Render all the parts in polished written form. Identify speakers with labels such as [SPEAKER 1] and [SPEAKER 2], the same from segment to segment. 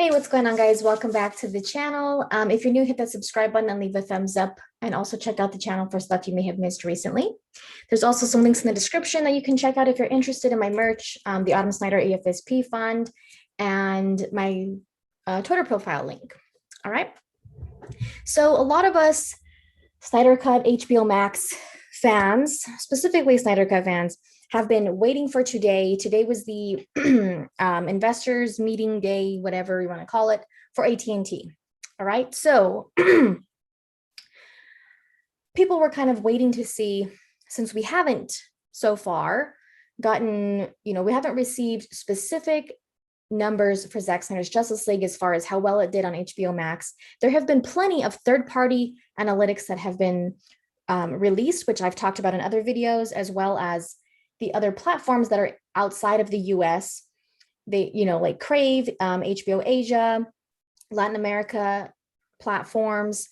[SPEAKER 1] Hey, what's going on, guys? Welcome back to the channel. If you're new, hit that subscribe button and leave a thumbs up, and also check out the channel for stuff you may have missed recently. There's also some links in the description that you can check out if you're interested in my merch, the Autumn Snyder AFSP fund, and my Twitter profile link. All right. So a lot of us Snyder Cut HBO Max fans, specifically Snyder Cut fans, have been waiting for today. Today was the investors meeting day, whatever you want to call it, for AT&T. All right. So people were kind of waiting to see, since we haven't so far gotten, we haven't received specific numbers for Zack Snyder's Justice League as far as how well it did on HBO Max. There have been plenty of third-party analytics that have been released, which I've talked about in other videos, as well as the other platforms that are outside of the US. They, like Crave, HBO Asia, Latin America platforms,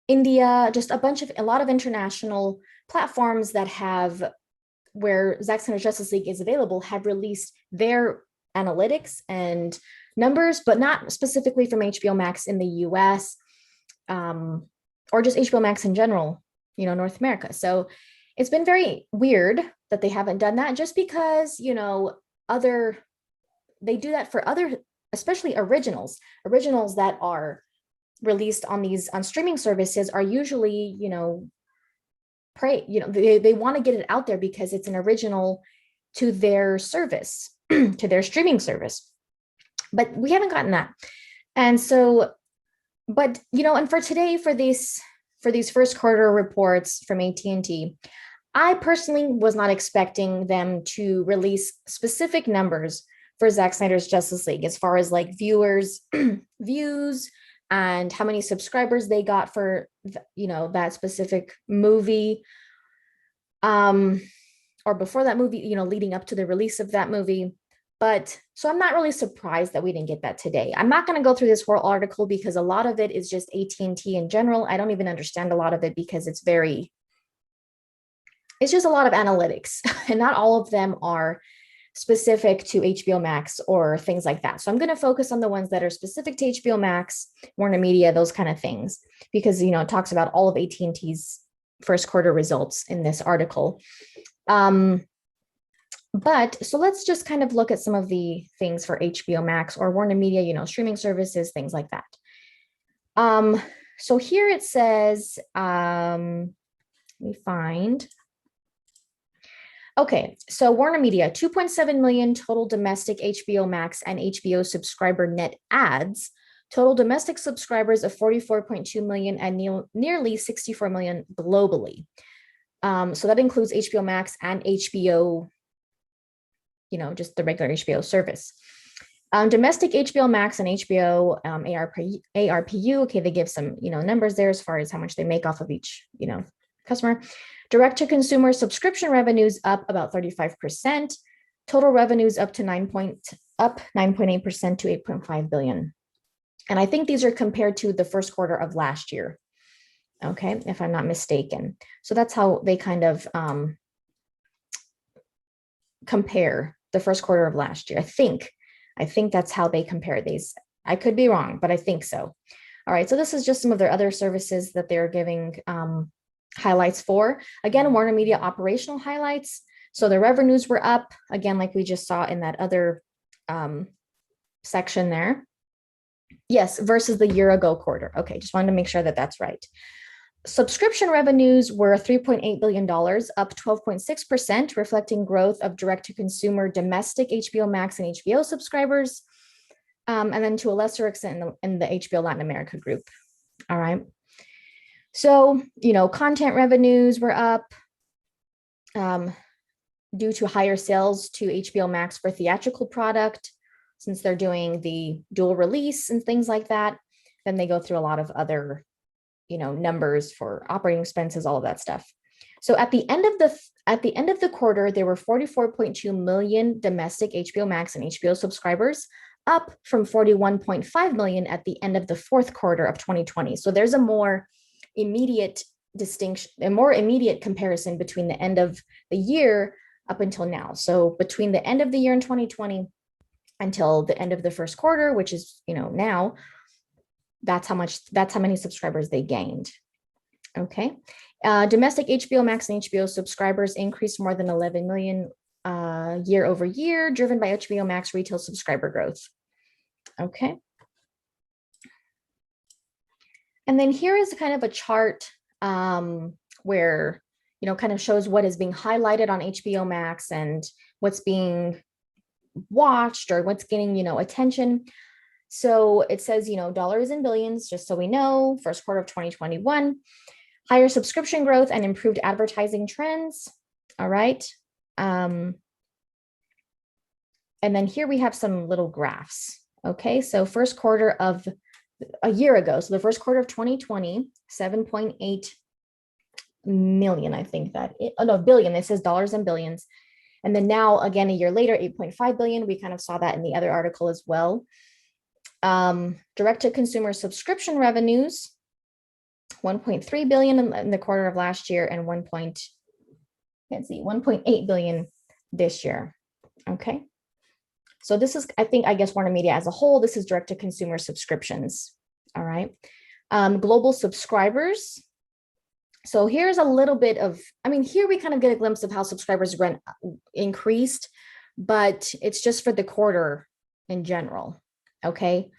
[SPEAKER 1] India, just a lot of international platforms that have, where Zack Snyder's Justice League is available, have released their analytics and numbers, but not specifically from HBO Max in the US, or just HBO Max in general, North America. So it's been very weird that they haven't done that, just because, they do that for other, especially originals that are released on streaming services are usually, they want to get it out there because it's an original to their service, to their streaming service. But we haven't gotten that. And so, but, and for today, for these first quarter reports from AT&T, I personally was not expecting them to release specific numbers for Zack Snyder's Justice League, as far as like viewers, views, and how many subscribers they got for, that specific movie, or before that movie, leading up to the release of that movie. But so I'm not really surprised that we didn't get that today. I'm not going to go through this whole article because a lot of it is just AT&T in general. I don't even understand a lot of it because it's just a lot of analytics, and not all of them are specific to HBO Max or things like that. So I'm going to focus on the ones that are specific to HBO Max, Warner Media, those kind of things, because, it talks about all of AT&T's first quarter results in this article. But so let's just kind of look at some of the things for HBO Max or Warner Media, streaming services, things like that. So here it says, let me find. Okay, so Warner Media, 2.7 million total domestic HBO Max and HBO subscriber net adds, total domestic subscribers of 44.2 million and nearly 64 million globally. So that includes HBO Max and HBO, just the regular HBO service. Domestic HBO Max and HBO ARPU, okay, they give some, numbers there as far as how much they make off of each, customer. Direct-to-consumer subscription revenues up about 35%. Total revenues up 9.8% to 8.5 billion. And I think these are compared to the first quarter of last year. Okay, if I'm not mistaken. So that's how they kind of compare the first quarter of last year. I think that's how they compare these. I could be wrong, but I think so. All right, so this is just some of their other services that they're giving highlights for. Again, Warner Media operational highlights. So the revenues were up, again, like we just saw in that other section there. Yes, versus the year ago quarter. Okay, just wanted to make sure that that's right. Subscription revenues were $3.8 billion, up 12.6%, reflecting growth of direct-to-consumer domestic HBO Max and HBO subscribers, and then to a lesser extent in the HBO Latin America group. All right. So, content revenues were up due to higher sales to HBO Max for theatrical product, since they're doing the dual release and things like that. Then they go through a lot of other, numbers for operating expenses, all of that stuff. So at the end of the quarter, there were 44.2 million domestic HBO Max and HBO subscribers, up from 41.5 million at the end of the fourth quarter of 2020. So there's a more immediate comparison between the end of the year up until now. So between the end of the year in 2020 until the end of the first quarter, which is, now. That's how many subscribers they gained. Okay. Domestic HBO Max and HBO subscribers increased more than 11 million year over year, driven by HBO Max retail subscriber growth. Okay. And then here is kind of a chart where, kind of shows what is being highlighted on HBO Max and what's being watched or what's getting, attention. So it says, dollars and billions, just so we know, first quarter of 2021, higher subscription growth and improved advertising trends. All right. And then here we have some little graphs. Okay. So first quarter of a year ago. So the first quarter of 2020, 7.8 million, I think billion. It says dollars and billions. And then now again, a year later, 8.5 billion. We kind of saw that in the other article as well. Direct to consumer subscription revenues, 1.3 billion in the quarter of last year and 1.8 billion this year. Okay. So this is, I guess Warner Media as a whole, this is direct to consumer subscriptions. All right. Global subscribers. So here's a little bit of, here we kind of get a glimpse of how subscribers increased, but it's just for the quarter in general. Okay.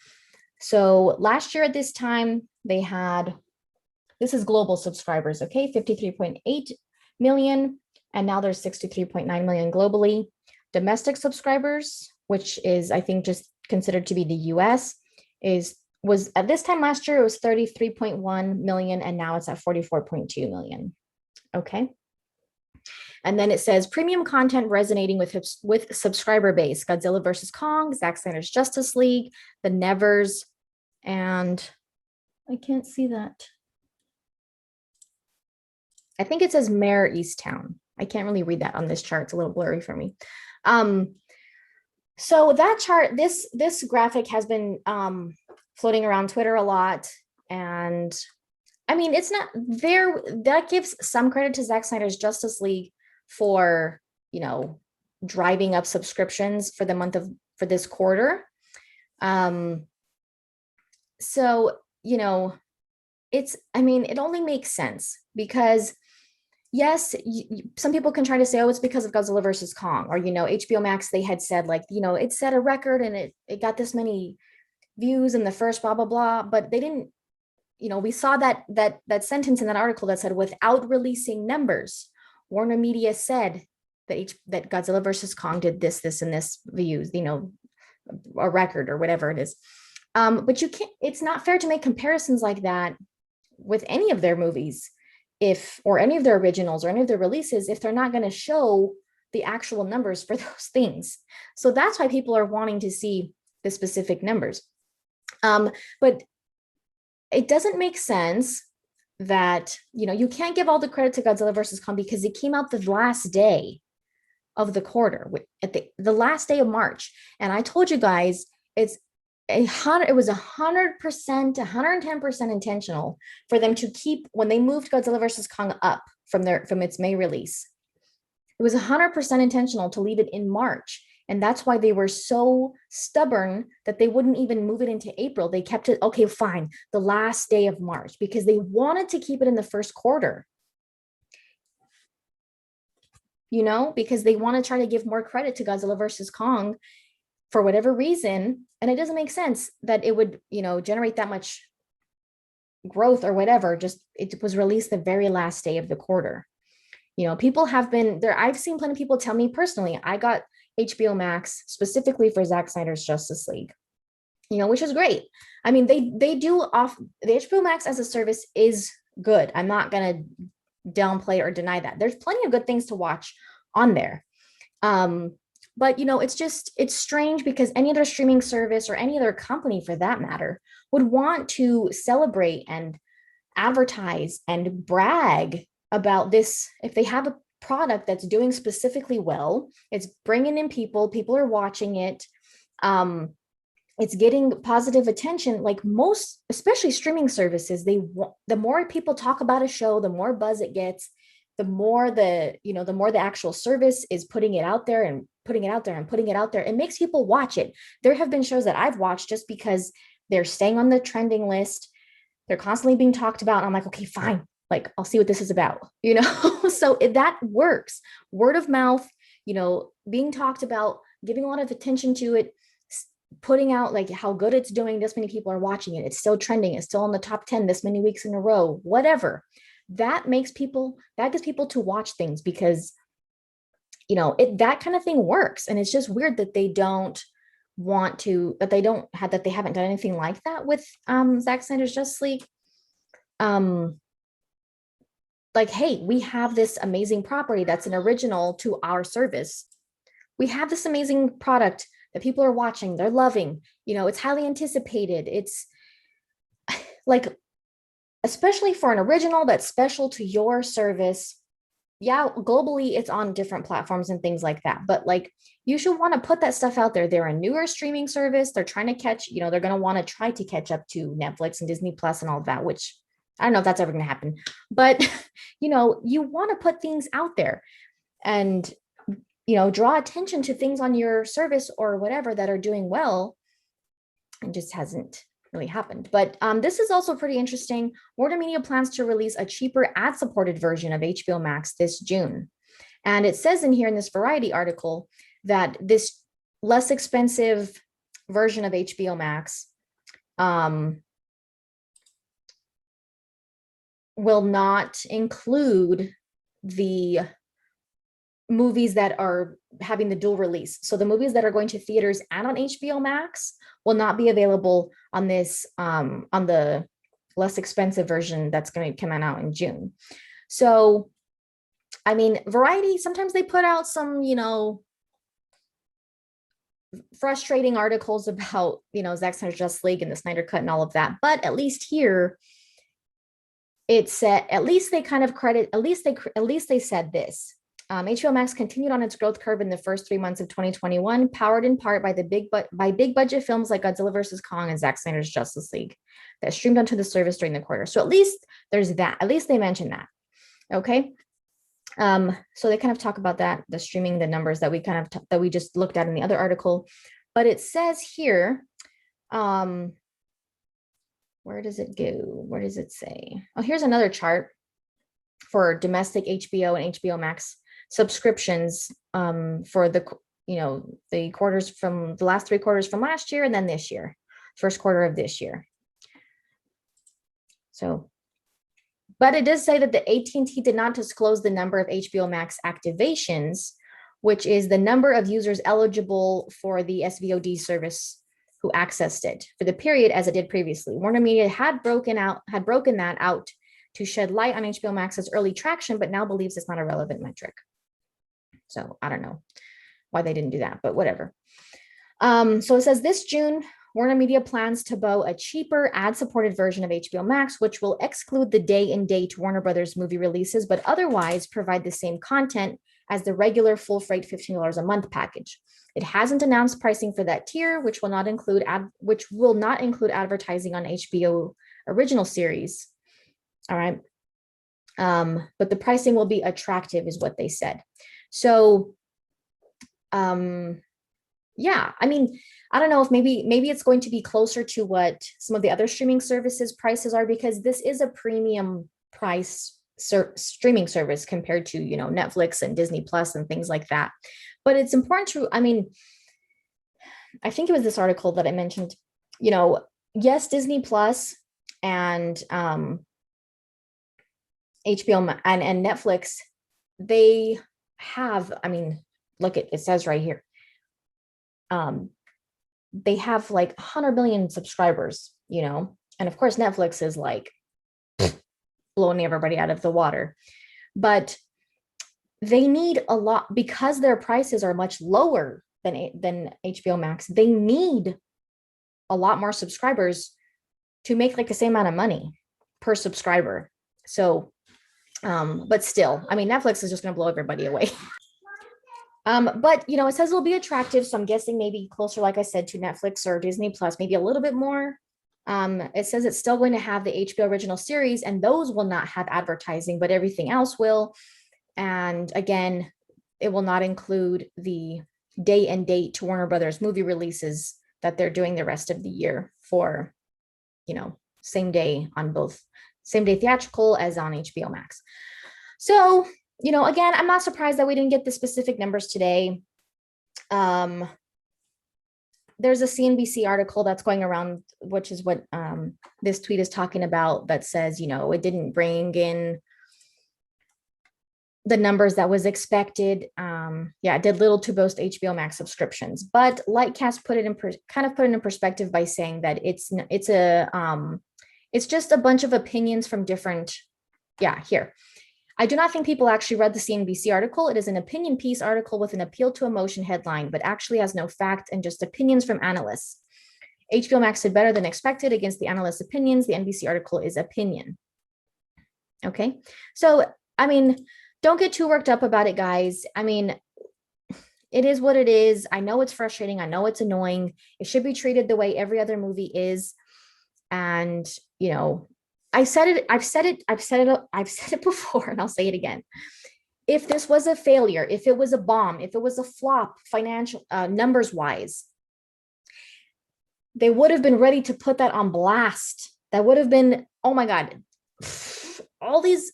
[SPEAKER 1] So last year at this time, they had, this is global subscribers. Okay. 53.8 million. And now there's 63.9 million globally. Domestic subscribers, which is, I think, just considered to be the US, was at this time last year, it was 33.1 million, and now it's at 44.2 million. Okay. And then it says premium content resonating with subscriber base: Godzilla vs. Kong, Zack Snyder's Justice League, The Nevers, and I can't see that. I think it says Mare Easttown. I can't really read that on this chart. It's a little blurry for me. So that chart, this graphic has been floating around Twitter a lot. And it's not there. That gives some credit to Zack Snyder's Justice League for, driving up subscriptions for this quarter. So, it only makes sense because yes, some people can try to say, oh, it's because of Godzilla versus Kong, or, HBO Max, they had said it set a record and it got this many views in the first blah, blah, blah, but they didn't, we saw that sentence in that article that said, without releasing numbers, Warner Media said that Godzilla versus Kong did this, and this views, a record or whatever it is. But it's not fair to make comparisons like that with any of their movies, or any of their originals or any of their releases, if they're not going to show the actual numbers for those things. So that's why people are wanting to see the specific numbers. But it doesn't make sense that, you can't give all the credit to Godzilla versus Kong because it came out the last day of the quarter, at the last day of March. And I told you guys, it was 100%, 110% intentional for them to keep, when they moved Godzilla versus Kong up from its May release. It was 100% intentional to leave it in March. And that's why they were so stubborn that they wouldn't even move it into April. They kept it, okay, fine, the last day of March, because they wanted to keep it in the first quarter. Because they want to try to give more credit to Godzilla versus Kong for whatever reason. And it doesn't make sense that it would, generate that much growth or whatever. Just, it was released the very last day of the quarter. People have been there. I've seen plenty of people tell me personally, I got HBO Max specifically for Zack Snyder's Justice League, which is great. They do off the HBO Max as a service is good. I'm not going to downplay or deny that. There's plenty of good things to watch on there. But it's strange because any other streaming service or any other company for that matter would want to celebrate and advertise and brag about this. If they have a product that's doing specifically well, it's bringing in people are watching it, it's getting positive attention. Like most, especially streaming services, the more people talk about a show, the more buzz it gets, the more the actual service is putting it out there and putting it out there and putting it out there. It makes people watch it. There have been shows that I've watched just because they're staying on the trending list. They're constantly being talked about. And I'm like, okay, fine. Like, I'll see what this is about, So that works. Word of mouth, being talked about, giving a lot of attention to it, putting out like how good it's doing. This many people are watching it. It's still trending. It's still in the top 10 this many weeks in a row, whatever. That gets people to watch things because, that kind of thing works. And it's just weird that they haven't done anything like that with Zack Snyder's Justice League. Like, hey, we have this amazing property that's an original to our service. We have this amazing product that people are watching, they're loving, it's highly anticipated. It's like, especially for an original that's special to your service. Yeah, globally it's on different platforms and things like that, but like, you should want to put that stuff out there. They're a newer streaming service. They're trying to catch, they're going to want to try to catch up to Netflix and Disney Plus and all of that, which I don't know if that's ever going to happen, but you want to put things out there and, draw attention to things on your service or whatever that are doing well. It just hasn't really happened. But this is also pretty interesting. Warner Media plans to release a cheaper ad-supported version of HBO Max this June. And it says in here in this Variety article that this less expensive version of HBO Max will not include the movies that are having the dual release. So the movies that are going to theaters and on HBO Max will not be available on this, on the less expensive version that's going to come out in June. So, I mean, Variety, sometimes they put out some, frustrating articles about, Zack Snyder's Justice League and the Snyder Cut and all of that. But at least here, it said, at least they said this. HBO Max continued on its growth curve in the first 3 months of 2021, powered in part by big budget films like Godzilla vs. Kong and Zack Snyder's Justice League that streamed onto the service during the quarter. So at least there's that. At least they mentioned that. Okay. So they kind of talk about that, the streaming, the numbers that we that we just looked at in the other article. But it says here, where does it go? Where does it say? Oh, here's another chart for domestic HBO and HBO Max subscriptions for the quarters from the last 3 quarters from last year and then this year, first quarter of this year. So, but it does say that the Att&T did not disclose the number of HBO Max activations, which is the number of users eligible for the SVOD service who accessed it for the period as it did previously. Warner Media had broken that out to shed light on HBO Max's early traction, but now believes it's not a relevant metric. So I don't know why they didn't do that, but whatever. So it says this June, Warner Media plans to bow a cheaper ad-supported version of HBO Max, which will exclude the day and date Warner Brothers movie releases, but otherwise provide the same content as the regular full freight $15 a month package. It hasn't announced pricing for that tier, which will not include advertising on HBO original series. All right. But the pricing will be attractive is what they said. So, yeah, I mean, I don't know if maybe it's going to be closer to what some of the other streaming services prices are, because this is a premium price streaming service compared to, Netflix and Disney Plus and things like that. But it's important to, I mean, I think it was this article that I mentioned, yes, Disney Plus and HBO and Netflix, they have, I mean, look, it says right here, they have like 100 million subscribers, and of course Netflix is like blowing everybody out of the water, but they need a lot because their prices are much lower than HBO Max. They need a lot more subscribers to make like the same amount of money per subscriber. So, but still, I mean, Netflix is just going to blow everybody away. But it says it'll be attractive, so I'm guessing maybe closer, like I said, to Netflix or Disney Plus, maybe a little bit more. It says it's still going to have the HBO original series, and those will not have advertising, but everything else will. And again, it will not include the day and date to Warner Brothers movie releases that they're doing the rest of the year for, same day on both, same day theatrical as on HBO Max. So, again, I'm not surprised that we didn't get the specific numbers today. There's a CNBC article that's going around, which is what this tweet is talking about, that says, it didn't bring in the numbers that was expected. It did little to boost HBO Max subscriptions, but Lightcast put it in kind of put it in perspective by saying that it's just a bunch of opinions from different. Here. I do not think people actually read the CNBC article. It is an opinion piece article with an appeal to emotion headline, but actually has no fact and just opinions from analysts. HBO Max did better than expected against the analysts' opinions. The NBC article is opinion. Okay, so don't get too worked up about it, guys. It is what it is. I know it's frustrating. I know it's annoying. It should be treated the way every other movie is. And, I've said it before, and I'll say it again. If this was a failure, if it was a bomb, if it was a flop, financial numbers wise, they would have been ready to put that on blast. That would have been, oh my God, all these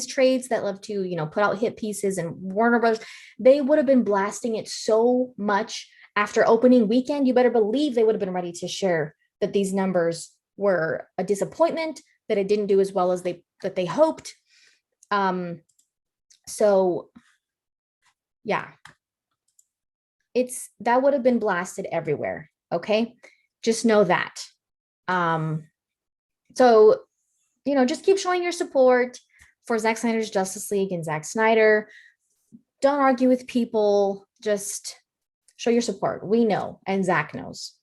[SPEAKER 1] trades that love to, put out hit pieces, and Warner Bros., they would have been blasting it so much after opening weekend. You better believe they would have been ready to share that these numbers were a disappointment, that it didn't do as well as they hoped. So yeah, that would have been blasted everywhere. Okay, just know that. So just keep showing your support for Zack Snyder's Justice League and Zack Snyder. Don't argue with people. Just show your support. We know, and Zack knows.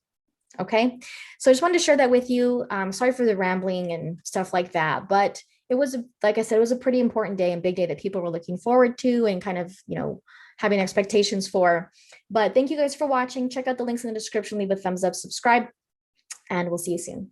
[SPEAKER 1] Okay, so I just wanted to share that with you. Sorry for the rambling and stuff like that, but it was, like I said, it was a pretty important day and big day that people were looking forward to and kind of, having expectations for. But thank you guys for watching. Check out the links in the description, leave a thumbs up, subscribe, and we'll see you soon.